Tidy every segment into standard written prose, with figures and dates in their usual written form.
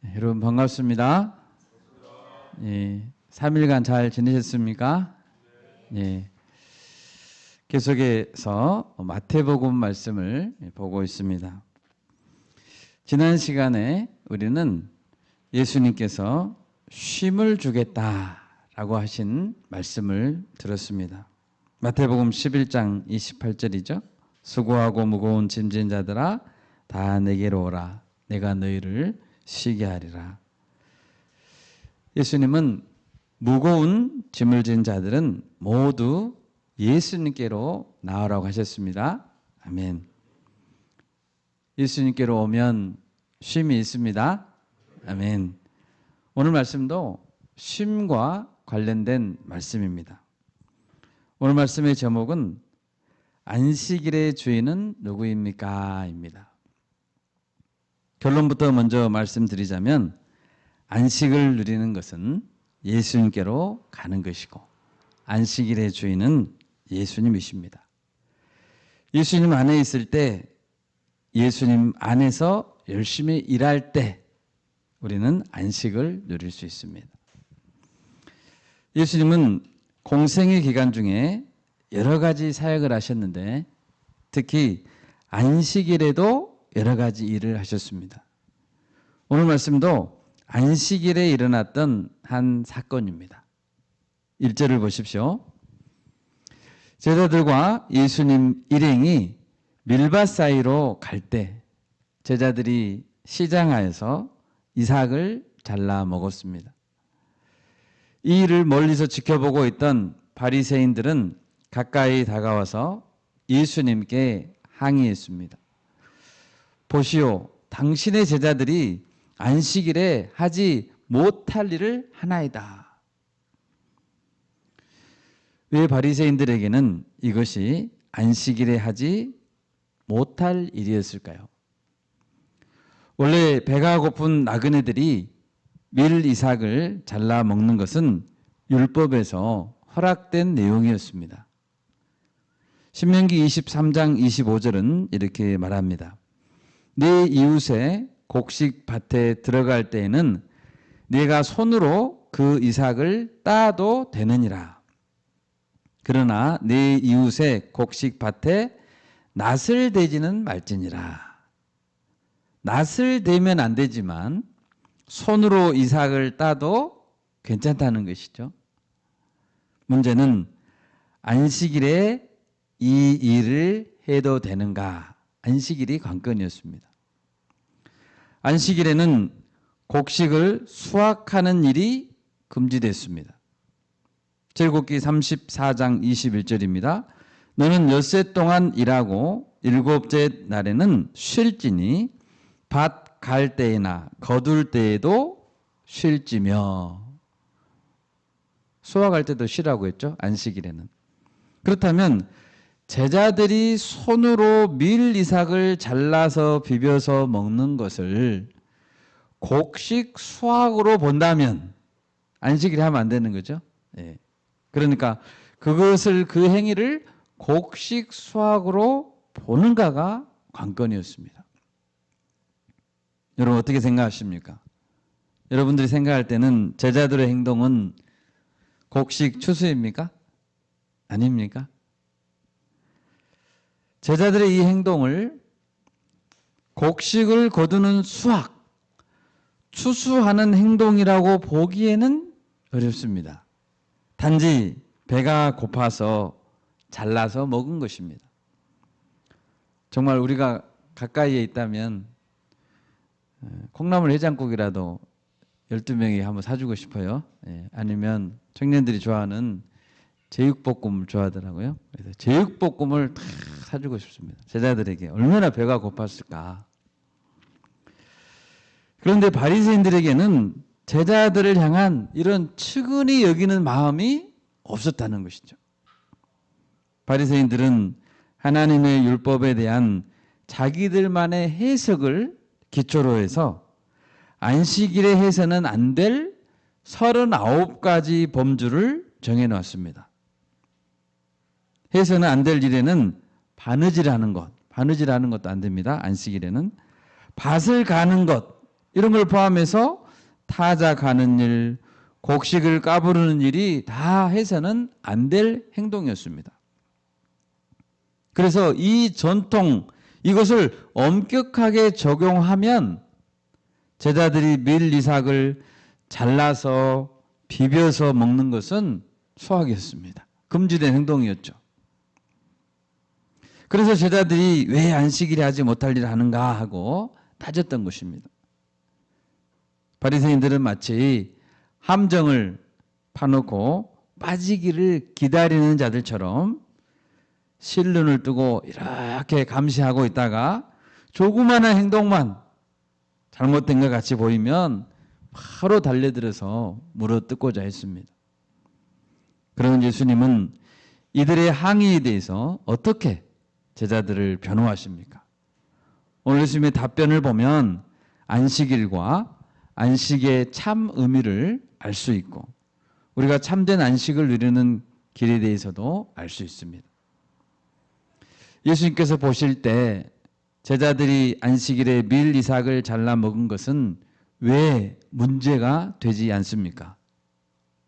여러분 반갑습니다. 예, 3일간 잘 지내셨습니까? 예, 계속해서 마태복음 말씀을 보고 있습니다. 지난 시간에 우리는 예수님께서 쉼을 주겠다라고 하신 말씀을 들었습니다. 마태복음 11장 28절이죠. 수고하고 무거운 짐진 자들아 다 내게로 오라. 내가 너희를 쉬게 하리라. 예수님은 무거운 짐을 진 자들은 모두 예수님께로 나오라고 하셨습니다. 아멘. 예수님께로 오면 쉼이 있습니다. 아멘. 오늘 말씀도 쉼과 관련된 말씀입니다. 오늘 말씀의 제목은 안식일의 주인은 누구입니까? 입니다. 결론부터 먼저 말씀드리자면 안식을 누리는 것은 예수님께로 가는 것이고 안식일의 주인은 예수님이십니다. 예수님 안에 있을 때, 예수님 안에서 열심히 일할 때 우리는 안식을 누릴 수 있습니다. 예수님은 공생의 기간 중에 여러 가지 사역을 하셨는데 특히 안식일에도 여러 가지 일을 하셨습니다. 오늘 말씀도 안식일에 일어났던 한 사건입니다. 1절을 보십시오. 제자들과 예수님 일행이 밀밭 사이로 갈 때 제자들이 시장하에서 이삭을 잘라 먹었습니다. 이 일을 멀리서 지켜보고 있던 바리새인들은 가까이 다가와서 예수님께 항의했습니다. 보시오, 당신의 제자들이 안식일에 하지 못할 일을 하나이다. 왜 바리새인들에게는 이것이 안식일에 하지 못할 일이었을까요? 원래 배가 고픈 나그네들이 밀 이삭을 잘라 먹는 것은 율법에서 허락된 내용이었습니다. 신명기 23장 25절은 이렇게 말합니다. 네 이웃의 곡식 밭에 들어갈 때에는 네가 손으로 그 이삭을 따도 되느니라. 그러나 네 이웃의 곡식 밭에 낫을 대지는 말지니라. 낫을 대면 안 되지만 손으로 이삭을 따도 괜찮다는 것이죠. 문제는 안식일에 이 일을 해도 되는가? 안식일이 관건이었습니다. 안식일에는 곡식을 수확하는 일이 금지됐습니다. 제국기 34장 21절입니다. 너는 엿새 동안 일하고 일곱째 날에는 쉴지니 밭 갈 때나 거둘 때에도 쉴지며. 수확할 때도 쉬라고 했죠. 안식일에는. 그렇다면 제자들이 손으로 밀 이삭을 잘라서 비벼서 먹는 것을 곡식 수확으로 본다면 안식일에 하면 안 되는 거죠. 예. 그러니까 그것을, 그 행위를 곡식 수확으로 보는가가 관건이었습니다. 여러분 어떻게 생각하십니까? 여러분들이 생각할 때는 제자들의 행동은 곡식 추수입니까? 아닙니까? 제자들의 이 행동을 곡식을 거두는 수확, 추수하는 행동이라고 보기에는 어렵습니다. 단지 배가 고파서 잘라서 먹은 것입니다. 정말 우리가 가까이에 있다면 콩나물 해장국이라도 12명이 한번 사주고 싶어요. 아니면 청년들이 좋아하는 제육볶음을 좋아하더라고요. 그래서 제육볶음을 다 사주고 싶습니다. 제자들에게 얼마나 배가 고팠을까. 그런데 바리새인들에게는 제자들을 향한 이런 측은히 여기는 마음이 없었다는 것이죠. 바리새인들은 하나님의 율법에 대한 자기들만의 해석을 기초로 해서 안식일에 해서는 안 될 39가지 범주를 정해놓았습니다. 해서는 안 될 일에는 바느질하는 것, 바느질하는 것도 안 됩니다. 안식일에는 밭을 가는 것, 이런 걸 포함해서 타자 가는 일, 곡식을 까부르는 일이 다 해서는 안 될 행동이었습니다. 그래서 이 전통, 이것을 엄격하게 적용하면 제자들이 밀 이삭을 잘라서 비벼서 먹는 것은 소악이었습니다. 금지된 행동이었죠. 그래서 제자들이 왜 안식일에 하지 못할 일을 하는가 하고 따졌던 것입니다. 바리새인들은 마치 함정을 파놓고 빠지기를 기다리는 자들처럼 실눈을 뜨고 이렇게 감시하고 있다가 조그마한 행동만 잘못된 것 같이 보이면 바로 달려들어서 물어뜯고자 했습니다. 그런 예수님은 이들의 항의에 대해서 어떻게 제자들을 변호하십니까? 오늘 예수님의 답변을 보면 안식일과 안식의 참 의미를 알 수 있고 우리가 참된 안식을 누리는 길에 대해서도 알 수 있습니다. 예수님께서 보실 때 제자들이 안식일에 밀 이삭을 잘라 먹은 것은 왜 문제가 되지 않습니까?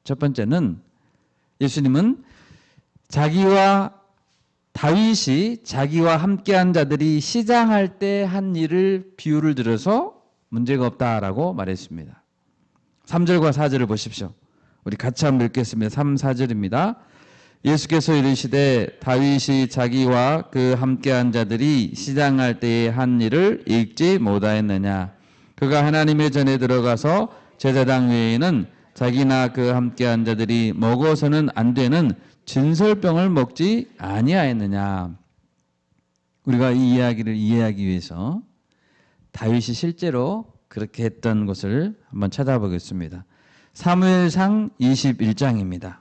첫 번째는 예수님은 다윗이 자기와 함께한 자들이 시장할 때 한 일을 비유를 들어서 문제가 없다라고 말했습니다. 3절과 4절을 보십시오. 우리 같이 한번 읽겠습니다. 3, 4절입니다. 예수께서 이르시되 다윗이 자기와 그 함께한 자들이 시장할 때에 한 일을 읽지 못하였느냐. 그가 하나님의 전에 들어가서 제사장 외에는 자기나 그 함께한 자들이 먹어서는 안 되는 진설병을 먹지 아니하였느냐. 우리가 이 이야기를 이해하기 위해서 다윗이 실제로 그렇게 했던 것을 한번 찾아보겠습니다. 사무엘상 21장입니다.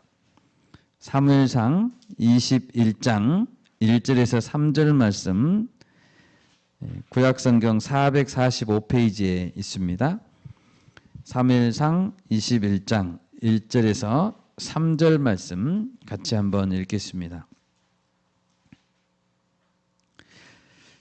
사무엘상 21장 1절에서 3절 말씀, 구약성경 445페이지에 있습니다. 사무엘상 21장 1절에서 3절 말씀 같이 한번 읽겠습니다.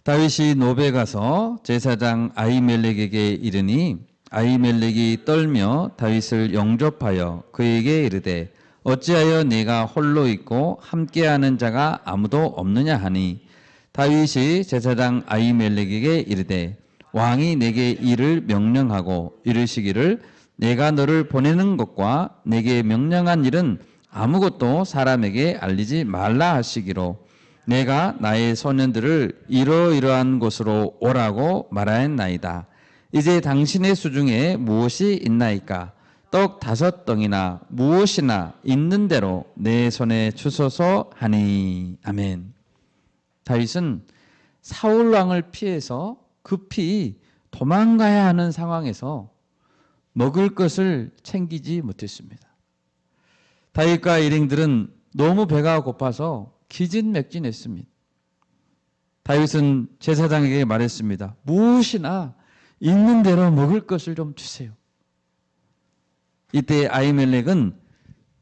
다윗이 노베 가서 제사장 아히멜렉에게 이르니 아히멜렉이 떨며 다윗을 영접하여 그에게 이르되 어찌하여 네가 홀로 있고 함께하는 자가 아무도 없느냐 하니 다윗이 제사장 아히멜렉에게 이르되 왕이 내게 이를 명령하고 이르시기를 내가 너를 보내는 것과 내게 명령한 일은 아무것도 사람에게 알리지 말라 하시기로 내가 나의 소년들을 이러이러한 곳으로 오라고 말하였나이다. 이제 당신의 수중에 무엇이 있나이까? 떡 5덩이나 무엇이나 있는 대로 내 손에 주소서 하니. 아멘. 다윗은 사울 왕을 피해서 급히 도망가야 하는 상황에서 먹을 것을 챙기지 못했습니다. 다윗과 일행들은 너무 배가 고파서 기진맥진했습니다. 다윗은 제사장에게 말했습니다. 무엇이나 있는 대로 먹을 것을 좀 주세요. 이때 아히멜렉은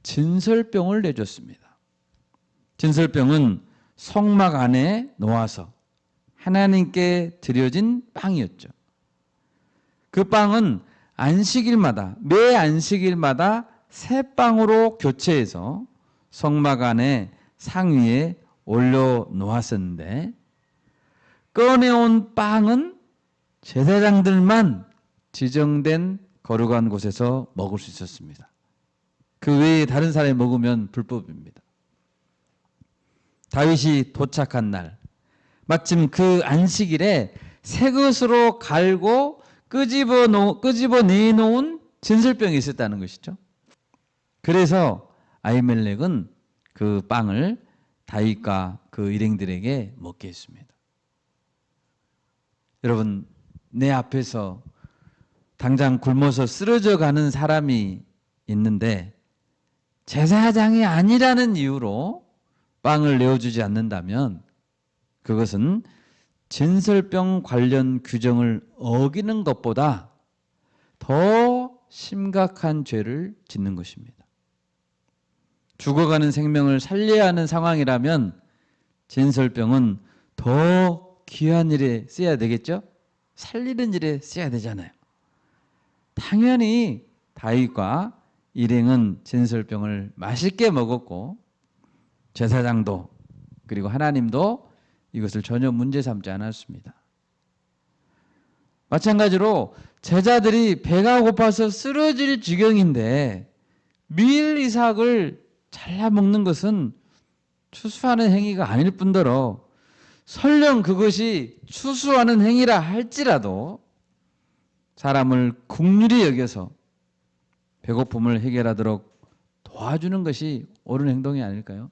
진설병을 내줬습니다. 진설병은 성막 안에 놓아서 하나님께 드려진 빵이었죠. 그 빵은 매 안식일마다 새 빵으로 교체해서 성막 안에 상위에 올려놓았었는데 꺼내온 빵은 제사장들만 지정된 거룩한 곳에서 먹을 수 있었습니다. 그 외에 다른 사람이 먹으면 불법입니다. 다윗이 도착한 날 마침 그 안식일에 새 것으로 갈고 끄집어내놓은 진설병이 있었다는 것이죠. 그래서 아히멜렉은 그 빵을 다윗과 그 일행들에게 먹게 했습니다. 여러분, 내 앞에서 당장 굶어서 쓰러져 가는 사람이 있는데 제사장이 아니라는 이유로 빵을 내어주지 않는다면 그것은 진설병 관련 규정을 어기는 것보다 더 심각한 죄를 짓는 것입니다. 죽어가는 생명을 살려야 하는 상황이라면 진설병은 더 귀한 일에 써야 되겠죠? 살리는 일에 써야 되잖아요. 당연히 다윗과 일행은 진설병을 맛있게 먹었고 제사장도 그리고 하나님도 이것을 전혀 문제 삼지 않았습니다. 마찬가지로 제자들이 배가 고파서 쓰러질 지경인데 밀 이삭을 잘라 먹는 것은 추수하는 행위가 아닐 뿐더러 설령 그것이 추수하는 행위라 할지라도 사람을 긍휼히 여겨서 배고픔을 해결하도록 도와주는 것이 옳은 행동이 아닐까요?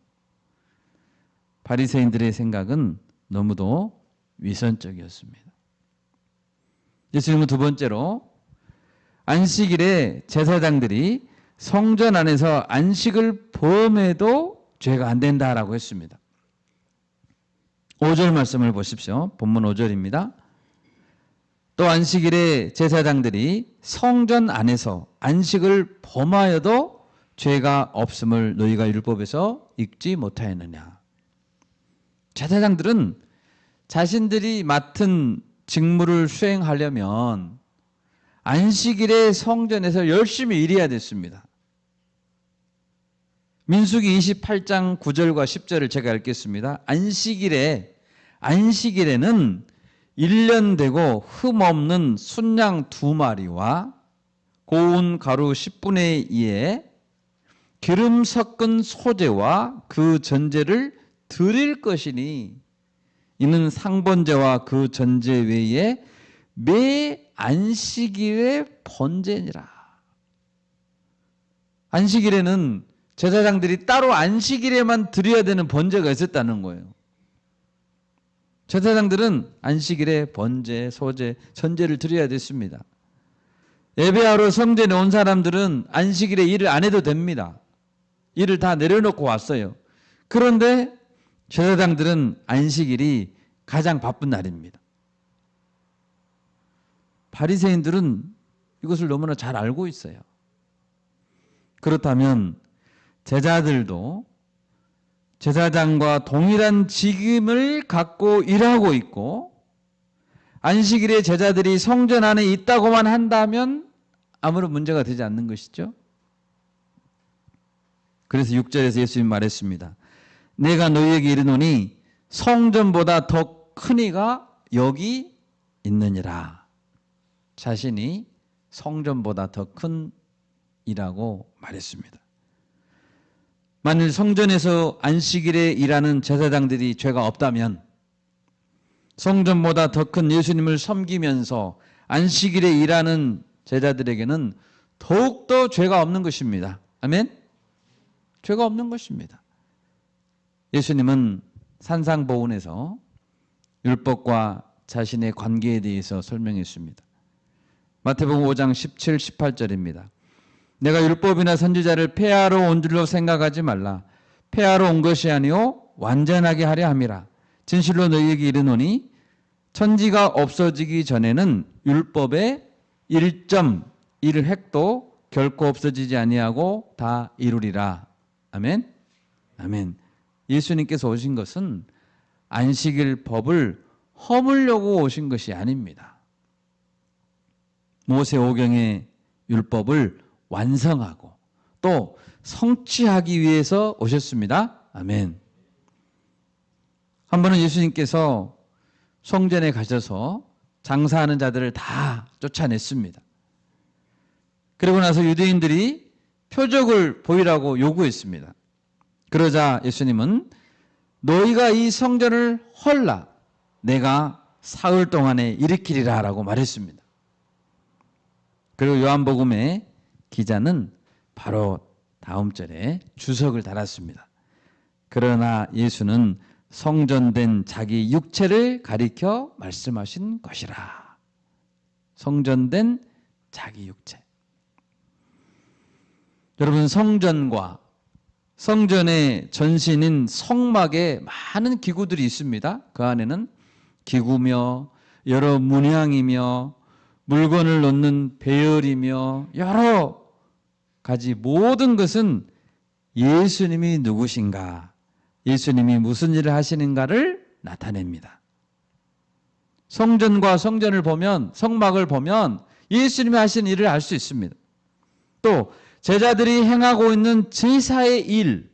바리새인들의 생각은 너무도 위선적이었습니다. 예수님은 두 번째로 안식일에 제사장들이 성전 안에서 안식을 범해도 죄가 안 된다라고 했습니다. 5절 말씀을 보십시오. 본문 5절입니다. 또 안식일에 제사장들이 성전 안에서 안식을 범하여도 죄가 없음을 너희가 율법에서 읽지 못하였느냐. 제사장들은 자신들이 맡은 직무를 수행하려면 안식일에 성전에서 열심히 일해야 됐습니다. 민수기 28장 9절과 10절을 제가 읽겠습니다. 안식일에는 1년 되고 흠없는 순양 2마리와 고운 가루 10분의 2에 기름 섞은 소제와 그 전제를 드릴 것이니 이는 상번제와 그 전제 외에 매 안식일의 번제니라. 안식일에는 제사장들이 따로 안식일에만 드려야 되는 번제가 있었다는 거예요. 제사장들은 안식일에 번제, 소제, 전제를 드려야 됐습니다. 예배하러 성전에 온 사람들은 안식일에 일을 안 해도 됩니다. 일을 다 내려놓고 왔어요. 그런데 제사장들은 안식일이 가장 바쁜 날입니다. 바리새인들은 이것을 너무나 잘 알고 있어요. 그렇다면 제자들도 제사장과 동일한 직임을 갖고 일하고 있고 안식일에 제자들이 성전 안에 있다고만 한다면 아무런 문제가 되지 않는 것이죠. 그래서 6절에서 예수님이 말했습니다. 내가 너희에게 이르노니 성전보다 더 큰 이가 여기 있느니라. 자신이 성전보다 더 큰 이라고 말했습니다. 만일 성전에서 안식일에 일하는 제사장들이 죄가 없다면 성전보다 더 큰 예수님을 섬기면서 안식일에 일하는 제자들에게는 더욱더 죄가 없는 것입니다. 아멘? 죄가 없는 것입니다. 예수님은 산상보훈에서 율법과 자신의 관계에 대해서 설명했습니다. 마태복음 5장 17, 18절입니다. 내가 율법이나 선지자를 폐하러 온 줄로 생각하지 말라. 폐하러 온 것이 아니요 완전하게 하려 함이라. 진실로 너희에게 이르노니 천지가 없어지기 전에는 율법의 1.1획도 결코 없어지지 아니하고 다 이루리라. 아멘. 아멘. 예수님께서 오신 것은 안식일 법을 허물려고 오신 것이 아닙니다. 모세오경의 율법을 완성하고 또 성취하기 위해서 오셨습니다. 아멘. 한 번은 예수님께서 성전에 가셔서 장사하는 자들을 다 쫓아냈습니다. 그리고 나서 유대인들이 표적을 보이라고 요구했습니다. 그러자 예수님은 너희가 이 성전을 헐라 내가 사흘 동안에 일으키리라 라고 말했습니다. 그리고 요한복음의 기자는 바로 다음 절에 주석을 달았습니다. 그러나 예수는 성전된 자기 육체를 가리켜 말씀하신 것이라. 성전된 자기 육체. 여러분, 성전과 성전의 전신인 성막에 많은 기구들이 있습니다. 그 안에는 기구며 여러 문양이며 물건을 놓는 배열이며 여러 가지 모든 것은 예수님이 누구신가, 예수님이 무슨 일을 하시는가를 나타냅니다. 성전과 성전을 보면, 성막을 보면 예수님이 하신 일을 알 수 있습니다. 또 제자들이 행하고 있는 제사의 일,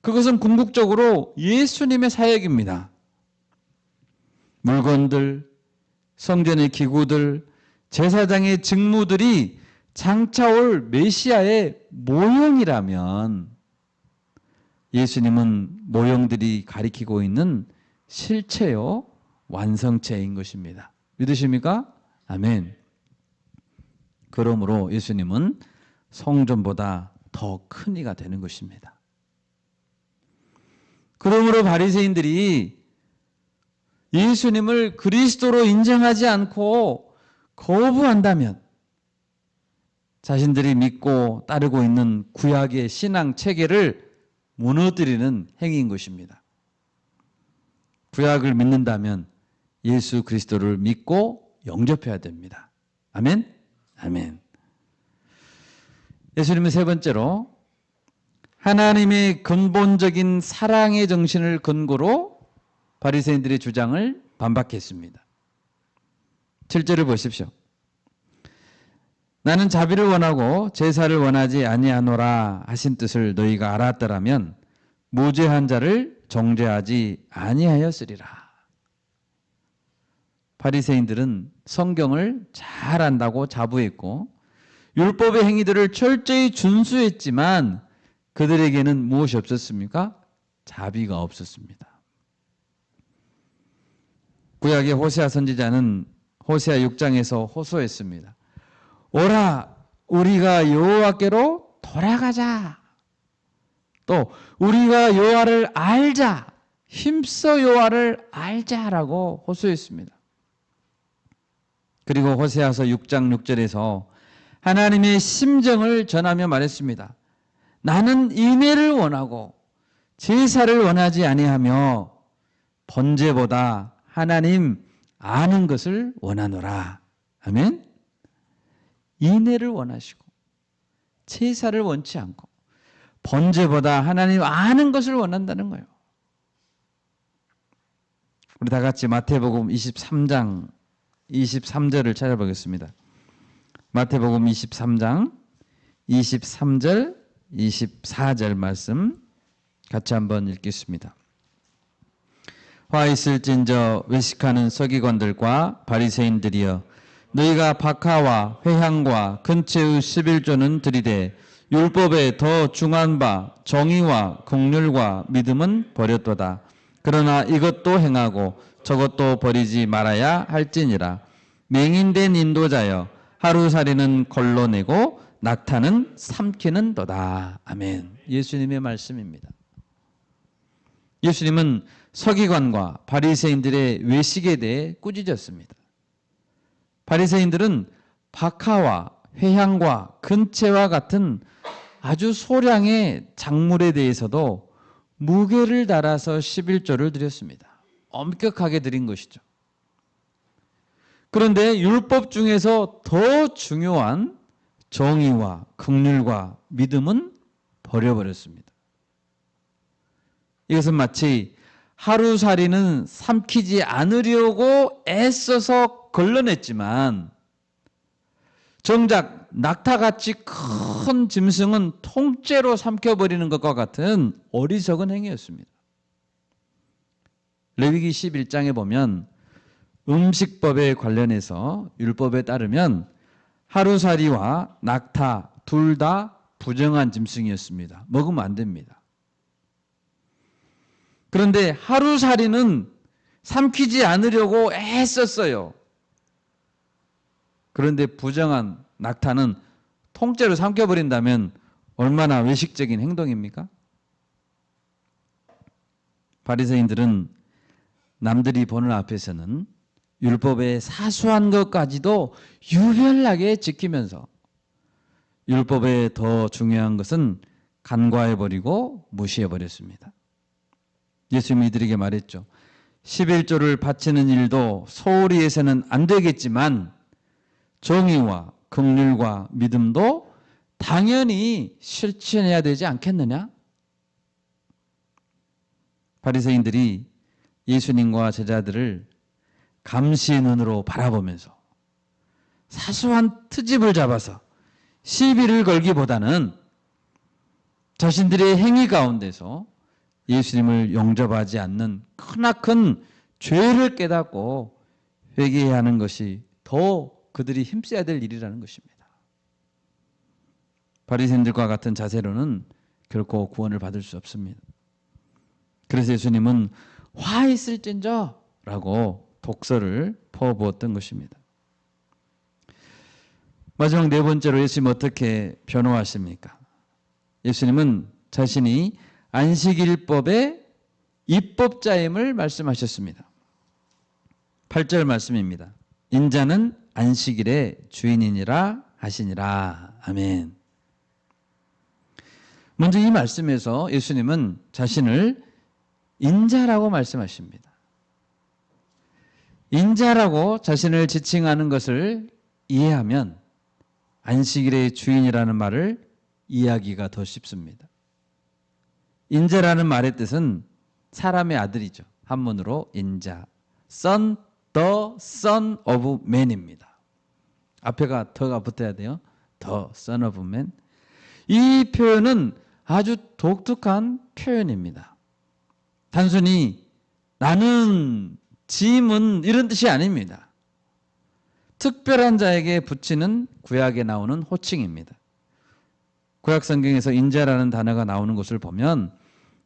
그것은 궁극적으로 예수님의 사역입니다. 물건들, 성전의 기구들, 제사장의 직무들이 장차 올 메시아의 모형이라면 예수님은 모형들이 가리키고 있는 실체요, 완성체인 것입니다. 믿으십니까? 아멘. 그러므로 예수님은 성전보다 더 큰 이가 되는 것입니다. 그러므로 바리새인들이 예수님을 그리스도로 인정하지 않고 거부한다면 자신들이 믿고 따르고 있는 구약의 신앙 체계를 무너뜨리는 행위인 것입니다. 구약을 믿는다면 예수 그리스도를 믿고 영접해야 됩니다. 아멘? 아멘. 예수님은 세 번째로 하나님의 근본적인 사랑의 정신을 근거로 바리새인들의 주장을 반박했습니다. 7절을 보십시오. 나는 자비를 원하고 제사를 원하지 아니하노라 하신 뜻을 너희가 알았더라면 무죄한 자를 정죄하지 아니하였으리라. 바리새인들은 성경을 잘 안다고 자부했고 율법의 행위들을 철저히 준수했지만 그들에게는 무엇이 없었습니까? 자비가 없었습니다. 구약의 호세아 선지자는 호세아 6장에서 호소했습니다. 오라, 우리가 여호와께로 돌아가자. 또 우리가 여호와를 알자. 힘써 여호와를 알자라고 호소했습니다. 그리고 호세아서 6장 6절에서 하나님의 심정을 전하며 말했습니다. 나는 인애를 원하고 제사를 원하지 아니하며 번제보다 하나님 아는 것을 원하노라. 아멘. 인애를 원하시고 제사를 원치 않고 번제보다 하나님 아는 것을 원한다는 거예요. 우리 다 같이 마태복음 23장 23절을 찾아보겠습니다. 마태복음 23장 23절 24절 말씀 같이 한번 읽겠습니다. 화 있을진저 외식하는 서기관들과 바리새인들이여, 너희가 박하와 회향과 근체의 11조는 들이되 율법에 더 중한 바 정의와 긍휼과 믿음은 버렸도다. 그러나 이것도 행하고 저것도 버리지 말아야 할지니라. 맹인된 인도자여, 하루살이는 걸러내고 낙타는 삼키는도다. 아멘. 예수님의 말씀입니다. 예수님은 서기관과 바리새인들의 외식에 대해 꾸짖었습니다. 바리새인들은 박하와 회향과 근체와 같은 아주 소량의 작물에 대해서도 무게를 달아서 11조를 드렸습니다. 엄격하게 드린 것이죠. 그런데 율법 중에서 더 중요한 정의와 긍휼과 믿음은 버려버렸습니다. 이것은 마치 하루살이는 삼키지 않으려고 애써서 걸러냈지만 정작 낙타같이 큰 짐승은 통째로 삼켜버리는 것과 같은 어리석은 행위였습니다. 레위기 11장에 보면 음식법에 관련해서 율법에 따르면 하루살이와 낙타 둘 다 부정한 짐승이었습니다. 먹으면 안 됩니다. 그런데 하루살이는 삼키지 않으려고 애썼어요. 그런데 부정한 낙타는 통째로 삼켜버린다면 얼마나 외식적인 행동입니까? 바리새인들은 남들이 보는 앞에서는 율법의 사소한 것까지도 유별나게 지키면서 율법에 더 중요한 것은 간과해버리고 무시해버렸습니다. 예수님이 이들에게 말했죠. 11조를 바치는 일도 소홀히 해서는 안 되겠지만 정의와 긍휼과 믿음도 당연히 실천해야 되지 않겠느냐? 바리새인들이 예수님과 제자들을 감시의 눈으로 바라보면서 사소한 트집을 잡아서 시비를 걸기보다는 자신들의 행위 가운데서 예수님을 영접하지 않는 크나큰 죄를 깨닫고 회개해야 하는 것이 더 그들이 힘써야 될 일이라는 것입니다. 바리새인들과 같은 자세로는 결코 구원을 받을 수 없습니다. 그래서 예수님은 화 있을진저 라고 독설을 퍼부었던 것입니다. 마지막 네 번째로 예수님은 어떻게 변호하십니까? 예수님은 자신이 안식일법의 입법자임을 말씀하셨습니다. 8절 말씀입니다. 인자는 안식일의 주인이니라 하시니라. 아멘. 먼저 이 말씀에서 예수님은 자신을 인자라고 말씀하십니다. 인자라고 자신을 지칭하는 것을 이해하면 안식일의 주인이라는 말을 이해하기가 더 쉽습니다. 인자라는 말의 뜻은 사람의 아들이죠. 한문으로 인자, son, the son of man입니다. 앞에가 더가 붙어야 돼요. the son of man. 이 표현은 아주 독특한 표현입니다. 단순히 나는 짐은 이런 뜻이 아닙니다. 특별한 자에게 붙이는 구약에 나오는 호칭입니다. 구약 성경에서 인자라는 단어가 나오는 것을 보면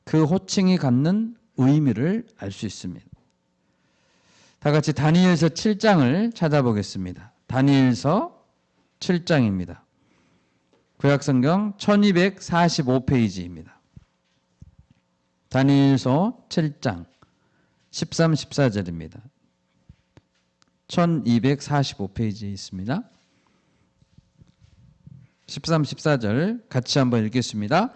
그 호칭이 갖는 의미를 알 수 있습니다. 다 같이 다니엘서 7장을 찾아보겠습니다. 다니엘서 7장입니다. 구약 성경 1245페이지입니다. 다니엘서 7장 13, 14절입니다. 1245페이지에 있습니다. 13, 14절 같이 한번 읽겠습니다.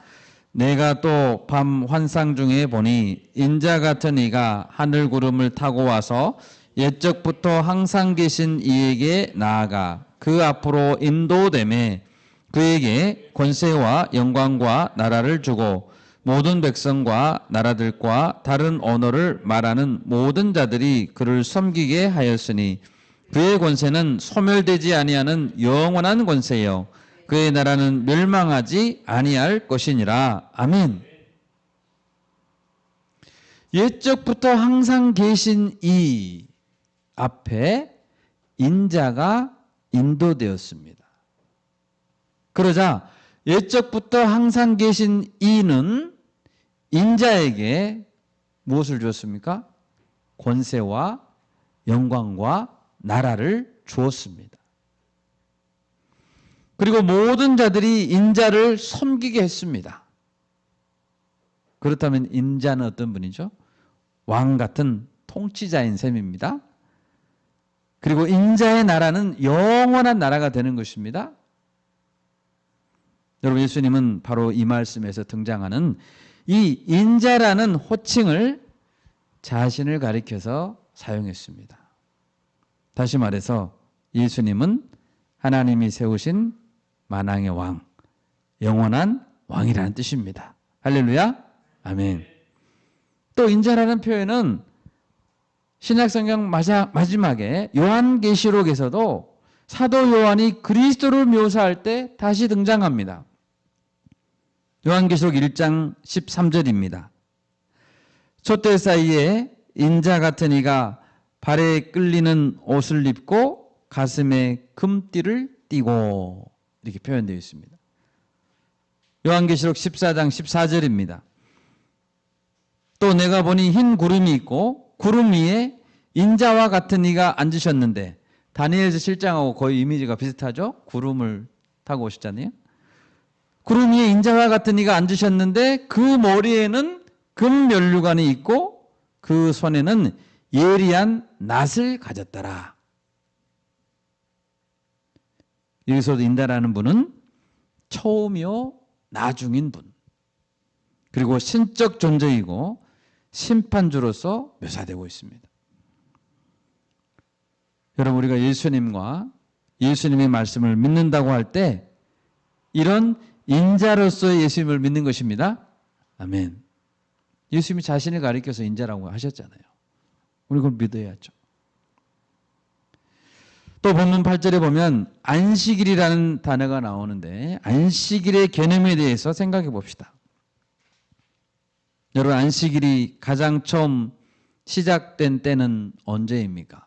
내가 또 밤 환상 중에 보니 인자 같은 이가 하늘 구름을 타고 와서 옛적부터 항상 계신 이에게 나아가 그 앞으로 인도되매 그에게 권세와 영광과 나라를 주고 모든 백성과 나라들과 다른 언어를 말하는 모든 자들이 그를 섬기게 하였으니 그의 권세는 소멸되지 아니하는 영원한 권세요 그의 나라는 멸망하지 아니할 것이니라. 아멘. 옛적부터 항상 계신 이 앞에 인자가 인도되었습니다. 그러자 옛적부터 항상 계신 이는 인자에게 무엇을 주었습니까? 권세와 영광과 나라를 주었습니다. 그리고 모든 자들이 인자를 섬기게 했습니다. 그렇다면 인자는 어떤 분이죠? 왕 같은 통치자인 셈입니다. 그리고 인자의 나라는 영원한 나라가 되는 것입니다. 여러분, 예수님은 바로 이 말씀에서 등장하는 이 인자라는 호칭을 자신을 가리켜서 사용했습니다. 다시 말해서 예수님은 하나님이 세우신 만왕의 왕, 영원한 왕이라는 뜻입니다. 할렐루야, 아멘. 또 인자라는 표현은 신약성경 마지막에 요한계시록에서도 사도 요한이 그리스도를 묘사할 때 다시 등장합니다. 요한계시록 1장 13절입니다. 촛대 사이에 인자 같은 이가 발에 끌리는 옷을 입고 가슴에 금띠를 띠고 이렇게 표현되어 있습니다. 요한계시록 14장 14절입니다. 또 내가 보니 흰 구름이 있고 구름 위에 인자와 같은 이가 앉으셨는데 다니엘서 7장하고 거의 이미지가 비슷하죠? 구름을 타고 오셨잖아요. 구름 위에 인자와 같은 이가 앉으셨는데 그 머리에는 금면류관이 있고 그 손에는 예리한 낫을 가졌더라. 여기서도 인자라는 분은 처음이요 나중인 분, 그리고 신적 존재이고 심판주로서 묘사되고 있습니다. 여러분, 우리가 예수님과 예수님의 말씀을 믿는다고 할 때 이런 인자로서의 예수님을 믿는 것입니다. 아멘. 예수님이 자신을 가리켜서 인자라고 하셨잖아요. 우리 그걸 믿어야죠. 또 본문 8절에 보면 안식일이라는 단어가 나오는데 안식일의 개념에 대해서 생각해 봅시다. 여러분, 안식일이 가장 처음 시작된 때는 언제입니까?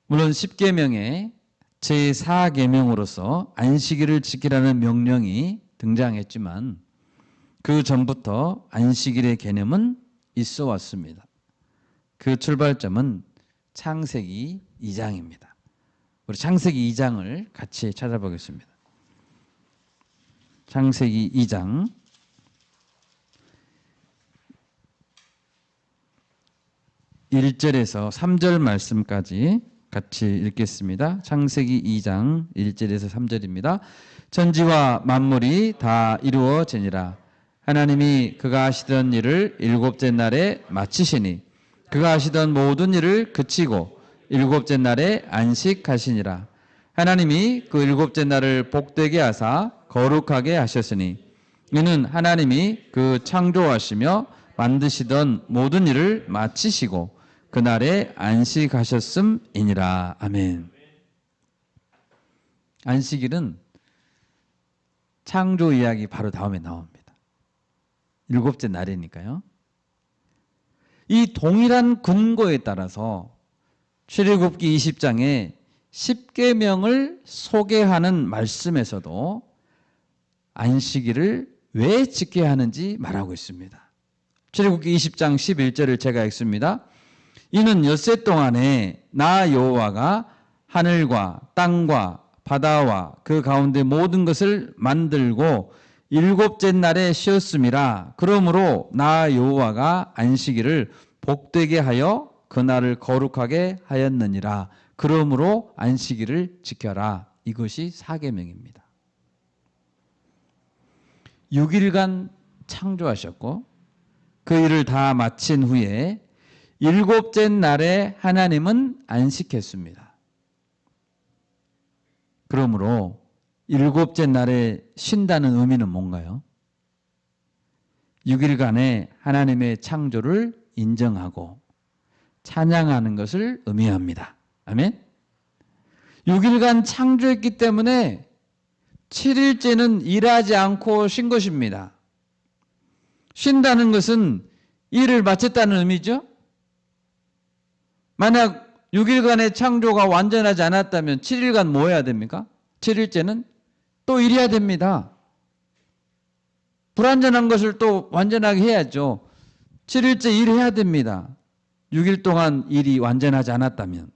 물론 10계명의 제4계명으로서 안식일을 지키라는 명령이 등장했지만 그 전부터 안식일의 개념은 있어 왔습니다. 그 출발점은 창세기 2장입니다. 우리 창세기 2장을 같이 찾아보겠습니다. 창세기 2장 1절에서 3절 말씀까지 같이 읽겠습니다. 창세기 2장 1절에서 3절입니다. 천지와 만물이 다 이루어지니라. 하나님이 그가 하시던 일을 일곱째 날에 마치시니 그가 하시던 모든 일을 그치고 일곱째 날에 안식하시니라. 하나님이 그 일곱째 날을 복되게 하사 거룩하게 하셨으니 이는 하나님이 그 창조하시며 만드시던 모든 일을 마치시고 그날에 안식하셨음이니라. 아멘. 안식일은 창조 이야기 바로 다음에 나옵니다. 일곱째 날이니까요. 이 동일한 근거에 따라서 출애굽기 20장에 10계명을 소개하는 말씀에서도 안식일을 왜 지켜야 하는지 말하고 있습니다. 출애굽기 20장 11절을 제가 읽습니다. 이는 엿새 동안에 나 여호와가 하늘과 땅과 바다와 그 가운데 모든 것을 만들고 일곱째 날에 쉬었음이라. 그러므로 나 여호와가 안식일을 복되게 하여 그날을 거룩하게 하였느니라. 그러므로 안식일을 지켜라. 이것이 4계명입니다. 6일간 창조하셨고 그 일을 다 마친 후에 일곱째 날에 하나님은 안식했습니다. 그러므로 일곱째 날에 쉰다는 의미는 뭔가요? 6일간의 하나님의 창조를 인정하고 찬양하는 것을 의미합니다. 아멘? 6일간 창조했기 때문에 7일째는 일하지 않고 쉰 것입니다. 쉰다는 것은 일을 마쳤다는 의미죠. 만약 6일간의 창조가 완전하지 않았다면 7일간 뭐 해야 됩니까? 7일째는 또 일해야 됩니다. 불완전한 것을 또 완전하게 해야죠. 7일째 일해야 됩니다. 6일 동안 일이 완전하지 않았다면.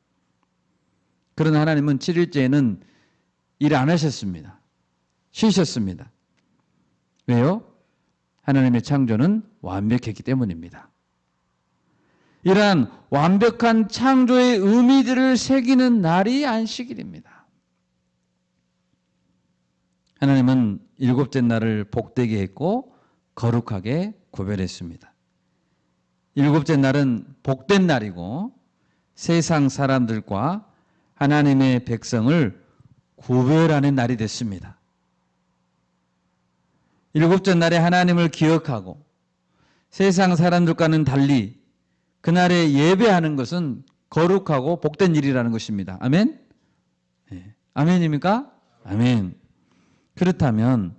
그러나 하나님은 7일째에는 일 안 하셨습니다. 쉬셨습니다. 왜요? 하나님의 창조는 완벽했기 때문입니다. 이러한 완벽한 창조의 의미들을 새기는 날이 안식일입니다. 하나님은 일곱째 날을 복되게 했고 거룩하게 구별했습니다. 일곱째 날은 복된 날이고 세상 사람들과 하나님의 백성을 구별하는 날이 됐습니다. 일곱째 날에 하나님을 기억하고 세상 사람들과는 달리 그날에 예배하는 것은 거룩하고 복된 일이라는 것입니다. 아멘? 네. 아멘입니까? 아멘. 그렇다면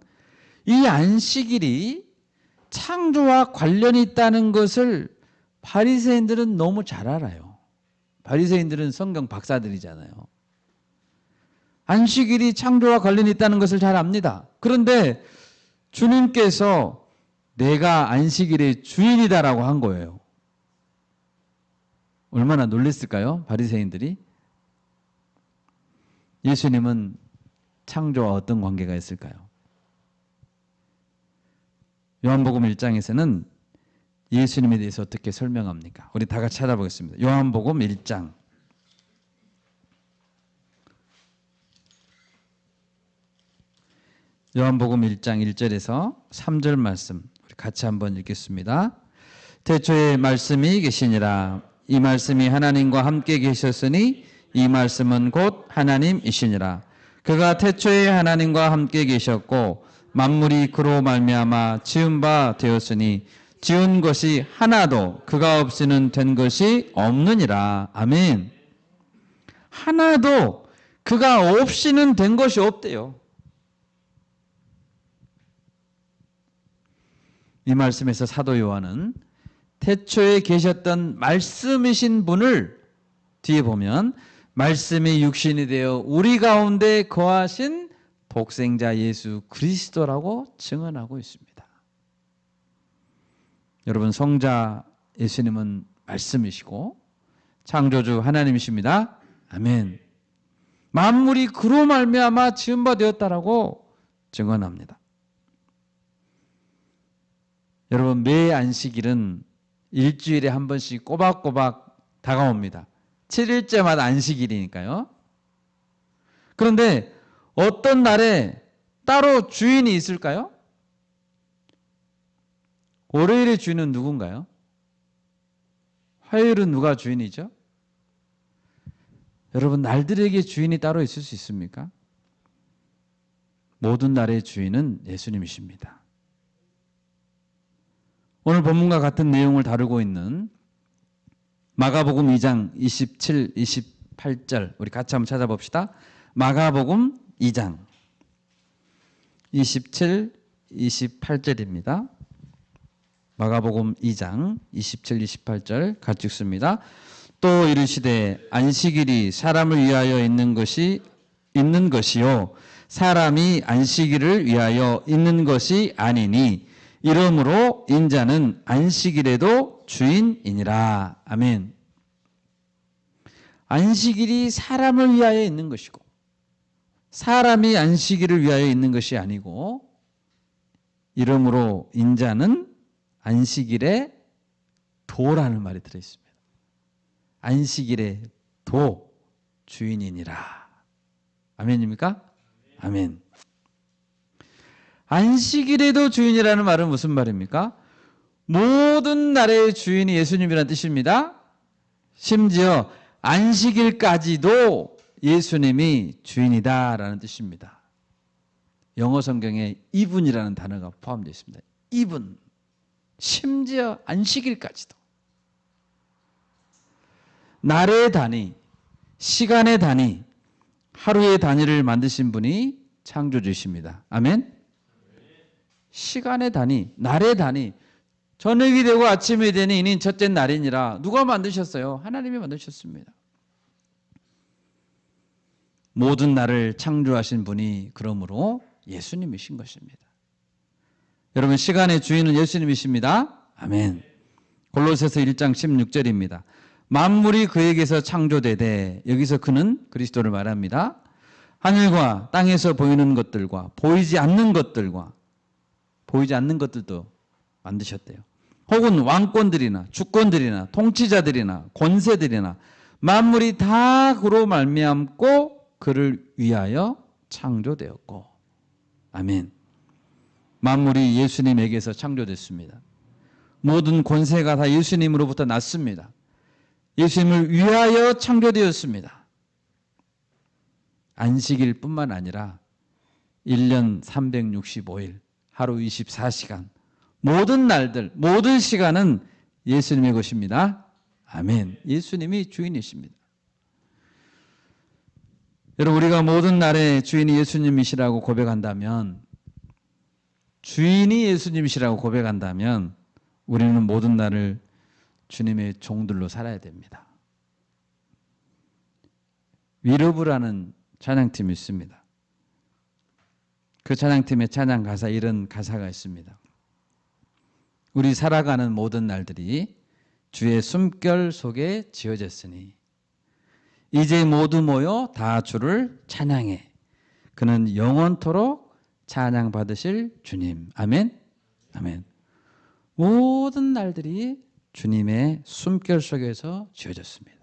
이 안식일이 창조와 관련이 있다는 것을 바리새인들은 너무 잘 알아요. 바리새인들은 성경 박사들이잖아요. 안식일이 창조와 관련이 있다는 것을 잘 압니다. 그런데 주님께서 내가 안식일의 주인이다라고 한 거예요. 얼마나 놀랐을까요? 바리새인들이. 예수님은 창조와 어떤 관계가 있을까요? 요한복음 1장에서는 예수님에 대해서 어떻게 설명합니까? 우리 다 같이 찾아보겠습니다. 요한복음 1장. 요한복음 1장 1절에서 3절 말씀 우리 같이 한번 읽겠습니다. 태초에 말씀이 계시니라. 이 말씀이 하나님과 함께 계셨으니 이 말씀은 곧 하나님이시니라. 그가 태초에 하나님과 함께 계셨고 만물이 그로 말미암아 지은 바 되었으니 지은 것이 하나도 그가 없이는 된 것이 없느니라. 아멘. 하나도 그가 없이는 된 것이 없대요. 이 말씀에서 사도 요한은 태초에 계셨던 말씀이신 분을 뒤에 보면 말씀이 육신이 되어 우리 가운데 거하신 독생자 예수 그리스도라고 증언하고 있습니다. 여러분, 성자 예수님은 말씀이시고 창조주 하나님이십니다. 아멘. 만물이 그로 말미암아 지은 바 되었다라고 증언합니다. 여러분, 매 안식일은 일주일에 한 번씩 꼬박꼬박 다가옵니다. 7일째마다 안식일이니까요. 그런데 어떤 날에 따로 주인이 있을까요? 월요일의 주인은 누군가요? 화요일은 누가 주인이죠? 여러분, 날들에게 주인이 따로 있을 수 있습니까? 모든 날의 주인은 예수님이십니다. 오늘 본문과 같은 내용을 다루고 있는 마가복음 2장 27, 28절 우리 같이 한번 찾아봅시다. 마가복음 2장 27, 28절입니다. 마가복음 2장 27, 28절 같이 읽습니다. 또 이르시되 안식일이 사람을 위하여 있는 것이요 사람이 안식일을 위하여 있는 것이 아니니 이러므로 인자는 안식일에도 주인이니라. 아멘. 안식일이 사람을 위하여 있는 것이고 사람이 안식일을 위하여 있는 것이 아니고 이러므로 인자는 안식일의 도라는 말이 들어있습니다. 안식일의 도 주인이니라. 아멘입니까? 아멘. 안식일에도 주인이라는 말은 무슨 말입니까? 모든 날의 주인이 예수님이라는 뜻입니다. 심지어 안식일까지도 예수님이 주인이다라는 뜻입니다. 영어 성경에 even이라는 단어가 포함되어 있습니다. even. 심지어 안식일까지도. 날의 단위, 시간의 단위, 하루의 단위를 만드신 분이 창조주이십니다. 아멘. 시간의 단위, 날의 단위, 저녁이 되고 아침이 되니 이는 첫째 날이니라. 누가 만드셨어요? 하나님이 만드셨습니다. 모든 날을 창조하신 분이 그러므로 예수님이신 것입니다. 여러분, 시간의 주인은 예수님이십니다. 아멘. 골로새서 1장 16절입니다. 만물이 그에게서 창조되되, 여기서 그는 그리스도를 말합니다. 하늘과 땅에서 보이는 것들과 보이지 않는 것들과 보이지 않는 것들도 만드셨대요. 혹은 왕권들이나 주권들이나 통치자들이나 권세들이나 만물이 다 그로 말미암고 그를 위하여 창조되었고. 아멘. 만물이 예수님에게서 창조됐습니다. 모든 권세가 다 예수님으로부터 났습니다. 예수님을 위하여 창조되었습니다. 안식일 뿐만 아니라 1년 365일 하루 24시간 모든 날들 모든 시간은 예수님의 것입니다. 아멘. 예수님이 주인이십니다. 여러분, 우리가 모든 날의 주인이 예수님이시라고 고백한다면, 주인이 예수님이시라고 고백한다면 우리는 모든 날을 주님의 종들로 살아야 됩니다. 위러브라는 찬양팀이 있습니다. 그 찬양팀의 찬양 가사, 이런 가사가 있습니다. 우리 살아가는 모든 날들이 주의 숨결 속에 지어졌으니 이제 모두 모여 다 주를 찬양해. 그는 영원토록 찬양받으실 주님. 아멘. 아멘. 모든 날들이 주님의 숨결 속에서 지어졌습니다.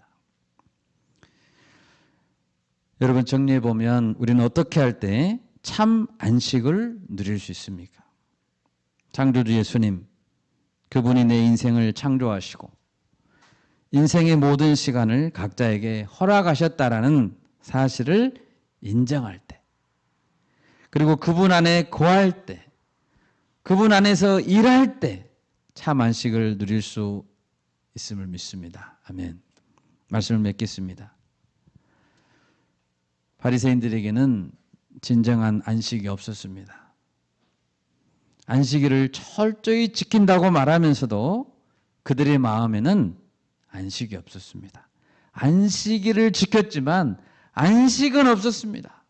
여러분, 정리해 보면 우리는 어떻게 할 때 참 안식을 누릴 수 있습니까? 창조주 예수님, 그분이 내 인생을 창조하시고 인생의 모든 시간을 각자에게 허락하셨다라는 사실을 인정할 때, 그리고 그분 안에 거할 때, 그분 안에서 일할 때 참 안식을 누릴 수 있음을 믿습니다. 아멘. 말씀을 맺겠습니다. 바리새인들에게는 진정한 안식이 없었습니다. 안식일을 철저히 지킨다고 말하면서도 그들의 마음에는 안식이 없었습니다. 안식일을 지켰지만 안식은 없었습니다.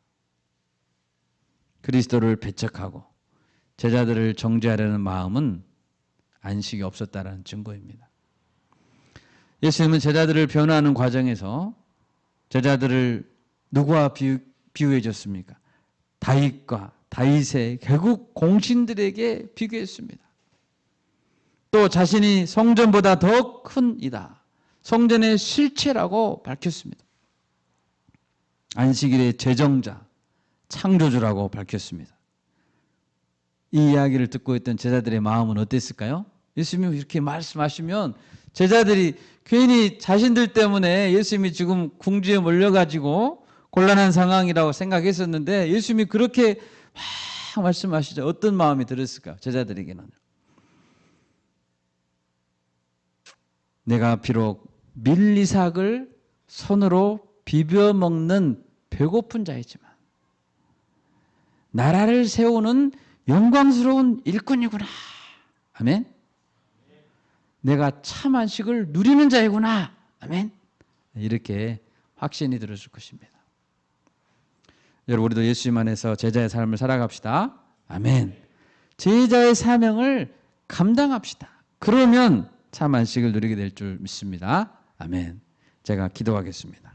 그리스도를 배척하고 제자들을 정죄하려는 마음은 안식이 없었다는 증거입니다. 예수님은 제자들을 변화하는 과정에서 제자들을 누구와 비유해 줬습니까? 다윗과 다윗의 결국 공신들에게 비교했습니다. 또 자신이 성전보다 더 큰 이다. 성전의 실체라고 밝혔습니다. 안식일의 제정자, 창조주라고 밝혔습니다. 이 이야기를 듣고 있던 제자들의 마음은 어땠을까요? 예수님이 이렇게 말씀하시면 제자들이 괜히 자신들 때문에 예수님이 지금 궁지에 몰려가지고 곤란한 상황이라고 생각했었는데 예수님이 그렇게 막 말씀하시죠. 어떤 마음이 들었을까요? 제자들에게는. 내가 비록 밀리삭을 손으로 비벼 먹는 배고픈 자이지만 나라를 세우는 영광스러운 일꾼이구나. 아멘. 내가 참 안식을 누리는 자이구나. 아멘. 이렇게 확신이 들었을 것입니다. 여러분, 우리도 예수님 안에서 제자의 삶을 살아갑시다. 아멘. 제자의 사명을 감당합시다. 그러면 참 안식을 누리게 될 줄 믿습니다. 아멘. 제가 기도하겠습니다.